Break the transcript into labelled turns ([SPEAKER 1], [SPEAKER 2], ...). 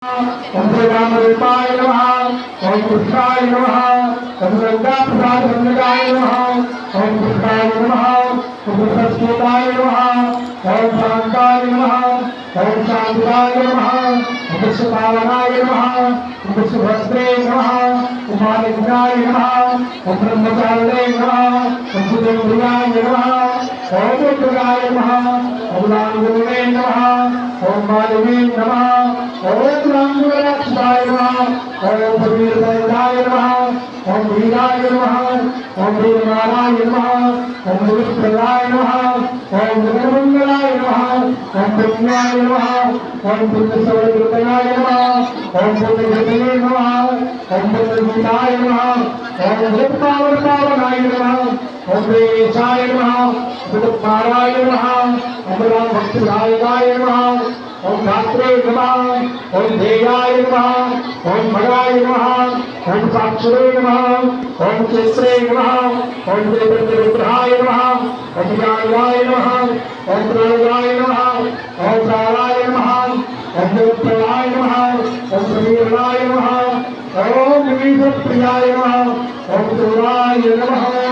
[SPEAKER 1] ओम रामरूपाय नमः ओम कृष्णाय नमः ओम गंगाप्रसाद गंगाय नमः ओम कृष्णाय नमः ओम सच्चिदाय नमः ओम शांताय नमः ओम शांताय नमः ओम शिवाय नमः ओम सुभद्रे नमः ओम मालिकाय नमः ओम ब्रह्मचारिणे नमः ओम सुदेव्याय नमः ओम दुर्गाय नमः ओम रामगुरुवे नमः ओम मालिनी नमः ओम रामगुरुराक्षाय नमः ओम वीरभद्राय नमः ओम वीराय नमः ओम वीरनाराय नमः ओम विष्णुराय नमः ओम जगन्मंगलाय नमः ओम पुण्याय नमः ओम पुण्यसौरभृतयाय नमः ओम पुण्यगतये नमः ओम पुण्यगीताय नमः ओम भूतपावनाय नमः ओम वेशाय नमः बुद्धपाराय नमः ओम रामभक्तिदायकाय नमः ओम धात्रे नमः ओम ध्येयाय नमः ओम भगाय नमः ओम साक्षरे नमः ओम चैत्रे नमः ओम देवरुद्राय नमः ओम ज्ञानाय नमः ओम प्रलयाय नमः ओम प्राणाय नमः ओम देवप्रियाय नमः ओम वीराय नमः ओम विष्णुप्रियाय नमः ओम शिवाय नमः